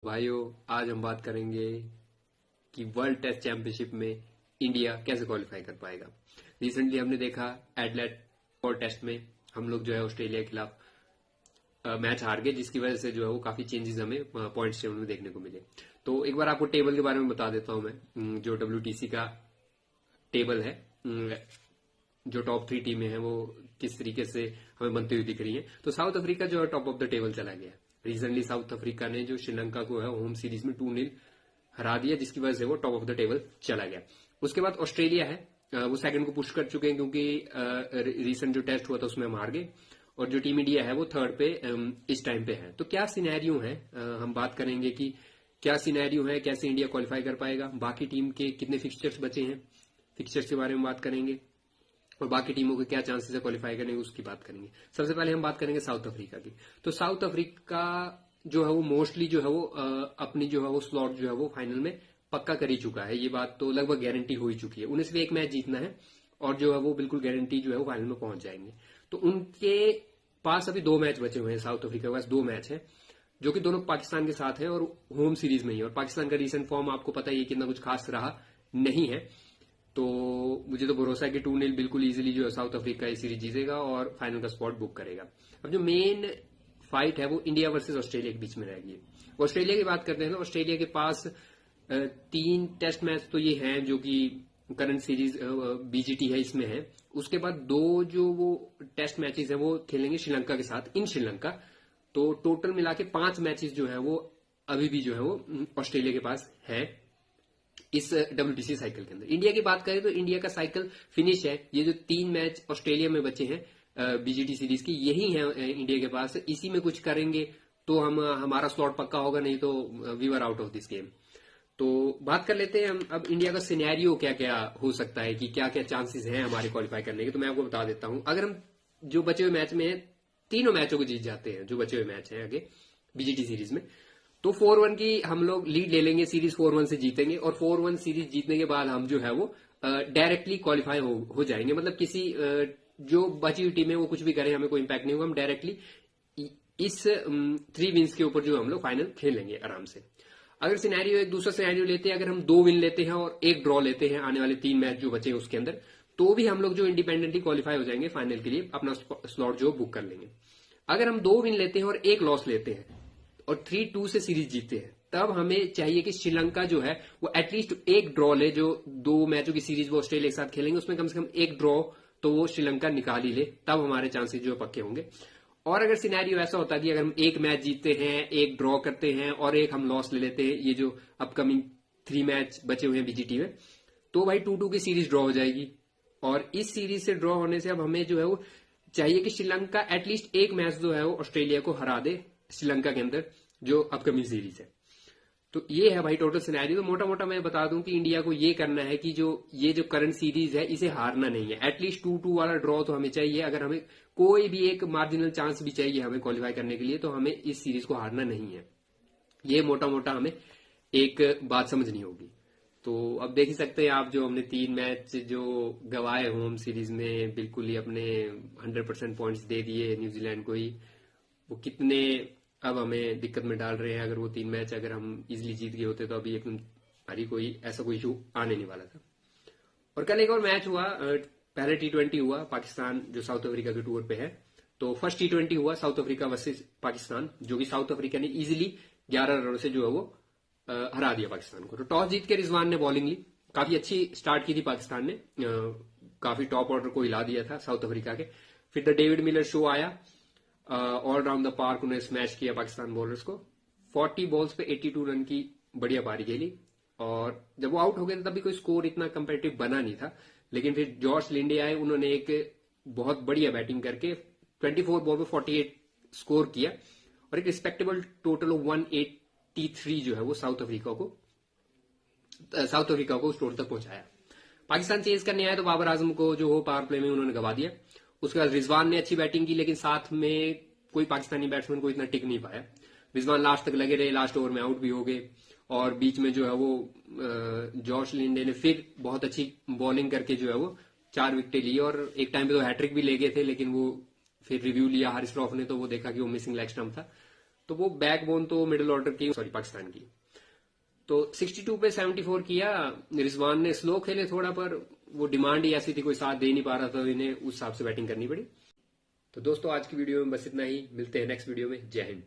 भाइयों, आज हम बात करेंगे कि वर्ल्ड टेस्ट चैंपियनशिप में इंडिया कैसे क्वालिफाई कर पाएगा। रिसेंटली हमने देखा एडलेट और टेस्ट में हम लोग जो है ऑस्ट्रेलिया के खिलाफ मैच हार गए, जिसकी वजह से जो है वो काफी चेंजेस हमें पॉइंट्स टेबल में देखने को मिले। तो एक बार आपको टेबल के बारे में बता देता हूं मैं। जो WTC का टेबल है, जो टॉप 3 टीमें हैं वो किस तरीके से हमें बनती हुई दिख रही है। तो साउथ अफ्रीका जो है टॉप ऑफ द टेबल चला गया। रिसेंटली साउथ अफ्रीका ने जो श्रीलंका को है होम सीरीज में 2-0 हरा दिया, जिसकी वजह से वो टॉप ऑफ द टेबल चला गया। उसके बाद ऑस्ट्रेलिया है, वो सेकंड को पुश कर चुके हैं क्योंकि रिसेंट जो टेस्ट हुआ था उसमें हम हार गए। और जो टीम इंडिया है वो थर्ड पे इस टाइम पे है। तो क्या सिनेरियो है, हम बात करेंगे कि क्या सिनेरियो है, कैसे इंडिया क्वालिफाई कर पाएगा, बाकी टीम के कितने फिक्सचर्स बचे हैं, फिक्सचर्स के बारे में बात करेंगे, और बाकी टीमों के क्या चांसेस है क्वालिफाई करने की उसकी बात करेंगे। सबसे पहले हम बात करेंगे साउथ अफ्रीका की। तो साउथ अफ्रीका जो है वो मोस्टली जो है वो अपनी जो है वो स्लॉट जो है वो फाइनल में पक्का कर ही चुका है। ये बात तो लगभग गारंटी हो ही चुकी है। उन्हें सिर्फ एक मैच जीतना है और जो है वो बिल्कुल गारंटी जो है वो फाइनल में पहुंच जाएंगे। तो उनके पास अभी 2 मैच बचे हुए हैं। साउथ अफ्रीका के पास 2 मैच है, जो कि दोनों पाकिस्तान के साथ है और होम सीरीज में ही। और पाकिस्तान का रीसेंट फॉर्म आपको पता ही है कितना कुछ खास रहा नहीं है। तो मुझे तो भरोसा है कि 2-0 बिल्कुल इजीली जो है साउथ अफ्रीका ये सीरीज जीतेगा और फाइनल का स्पॉट बुक करेगा। अब जो मेन फाइट है वो इंडिया वर्सेस ऑस्ट्रेलिया के बीच में रहेगी। ऑस्ट्रेलिया की बात करते हैं तो ऑस्ट्रेलिया के पास 3 टेस्ट मैच तो ये हैं जो कि करंट सीरीज BGT है इसमें है। उसके बाद 2 जो वो टेस्ट मैचेस है वो खेलेंगे श्रीलंका के साथ इन श्रीलंका। तो टोटल मिला के 5 मैचेस जो है वो अभी भी जो है वो ऑस्ट्रेलिया के पास है इस WTC साइकिल के अंदर। इंडिया की बात करें तो इंडिया का साइकिल फिनिश है। ये जो 3 मैच ऑस्ट्रेलिया में बचे हैं BGT सीरीज की, यही है इंडिया के पास। इसी में कुछ करेंगे तो हमारा स्लॉट पक्का होगा, नहीं तो we are out of this game. तो बात कर लेते हैं हम अब इंडिया का सिनेरियो क्या क्या हो सकता है, कि क्या क्या चांसेस हैं हमारे क्वालिफाई करने के। तो मैं आपको बता देता हूं। अगर हम जो बचे हुए मैच में तीनों मैचों को जीत जाते हैं, जो बचे हुए मैच हैं आगे BGT सीरीज में, तो 4-1 की हम लोग लीड ले लेंगे, सीरीज 4-1 से जीतेंगे। और 4-1 सीरीज जीतने के बाद हम जो है वो डायरेक्टली क्वालिफाई हो जाएंगे। मतलब किसी जो बची हुई टीम है वो कुछ भी करे, हमें कोई इंपैक्ट नहीं होगा। हम डायरेक्टली इस 3 विन्स के ऊपर जो हम लोग फाइनल खेलेंगे आराम से। अगर सिनेरियो एक दूसरा सिनेरियो लेते हैं, अगर हम 2 विन लेते हैं और 1 ड्रॉ लेते हैं आने वाले 3 मैच जो बचे हैं उसके अंदर, तो भी हम लोग जो इंडिपेंडेंटली क्वालिफाई हो जाएंगे फाइनल के लिए, अपना स्लॉट जो बुक कर लेंगे। अगर हम 2 विन लेते हैं और 1 लॉस लेते हैं और 3-2 से सीरीज जीतते हैं, तब हमें चाहिए कि श्रीलंका जो है वो एटलीस्ट 1 ड्रॉ ले। जो 2 मैचों की सीरीज वो ऑस्ट्रेलिया के साथ खेलेंगे उसमें कम से कम 1 ड्रॉ तो वो श्रीलंका निकाल ही ले, तब हमारे चांसेस जो पक्के होंगे। और अगर सिनेरियो ऐसा होता है कि अगर हम 1 मैच जीतते हैं, 1 ड्रॉ करते हैं और 1 हम लॉस ले लेते हैं, ये जो अपकमिंग 3 मैच बचे हुए हैं BGT में, तो भाई 2-2 की सीरीज ड्रॉ हो जाएगी। और इस सीरीज से ड्रॉ होने से अब हमें जो है वो चाहिए कि श्रीलंका एटलीस्ट 1 मैच जो है वो ऑस्ट्रेलिया को हरा दे श्रीलंका के अंदर, जो अपकमिंग सीरीज है। तो ये है भाई टोटल सिनेरियो। तो मोटा मोटा मैं बता दूं कि इंडिया को ये करना है कि ये जो करंट सीरीज है इसे हारना नहीं है। एटलीस्ट 2-2 वाला ड्रॉ तो हमें चाहिए। अगर हमें कोई भी एक मार्जिनल चांस भी चाहिए हमें क्वालिफाई करने के लिए, तो हमें इस सीरीज को हारना नहीं है। ये मोटा मोटा हमें एक बात समझनी होगी। तो अब देख ही सकते हैं आप, जो हमने 3 मैच जो गवाए होम सीरीज में, बिल्कुल ही अपने 100% पॉइंट्स दे दिए न्यूजीलैंड को ही, वो कितने अब हमें दिक्कत में डाल रहे हैं। अगर वो 3 मैच अगर हम इजिली जीत गए होते तो अभी एकदम हरी कोई ऐसा कोई इशू आने नहीं वाला था। और कल एक और मैच हुआ, पहले T20 हुआ, पाकिस्तान जो साउथ अफ्रीका के टूर पे है। तो फर्स्ट T20 हुआ साउथ अफ्रीका वर्सेस पाकिस्तान, जो कि साउथ अफ्रीका ने इजिली 11 रनों से जो है वो हरा दिया पाकिस्तान को। तो टॉस जीत के रिजवान ने बॉलिंग ली, काफी अच्छी स्टार्ट की थी पाकिस्तान ने, काफी टॉप ऑर्डर को हिला दिया था साउथ अफ्रीका के। फिर द डेविड मिलर शो आया, ऑल राउंड द पार्क उन्हें स्मैश किया पाकिस्तान बॉलर्स को। 40 बॉल्स पे 82 रन की बढ़िया पारी खेली। और जब वो आउट हो गए तब भी कोई स्कोर इतना कंपेटिटिव बना नहीं था। लेकिन फिर जॉर्ज लिंडे आए, उन्होंने एक बहुत बढ़िया बैटिंग करके 24 बॉल पे 48 स्कोर किया और एक रिस्पेक्टेबल टोटल ऑफ 183 जो है वो साउथ अफ्रीका को स्कोर तक पहुंचाया। पाकिस्तान चेज करने आया तो बाबर आजम को जो हो पावर प्ले में उन्होंने गवा दिया। उसके बाद रिजवान ने अच्छी बैटिंग की, लेकिन साथ में कोई पाकिस्तानी बैट्समैन को इतना टिक नहीं पाया। रिजवान लास्ट तक लगे रहे, लास्ट ओवर में आउट भी हो गए। और बीच में जो है वो जॉश लिंडे ने फिर बहुत अच्छी बॉलिंग करके जो है वो 4 विकेटें ली। और एक टाइम पे तो हैट्रिक भी ले गए थे, लेकिन वो फिर रिव्यू लिया हारिस रॉफ ने, तो वो देखा कि वो मिसिंग लेग स्टंप था। तो वो बैकबोन तो मिडिल ऑर्डर की, सॉरी पाकिस्तान की। तो 62 पे 74 किया। रिजवान ने स्लो खेले थोड़ा, पर वो डिमांड ही ऐसी थी, कोई साथ दे नहीं पा रहा था, तो इन्हें उस हिसाब से बैटिंग करनी पड़ी। तो दोस्तों आज की वीडियो में बस इतना ही, मिलते हैं नेक्स्ट वीडियो में। जय हिंद।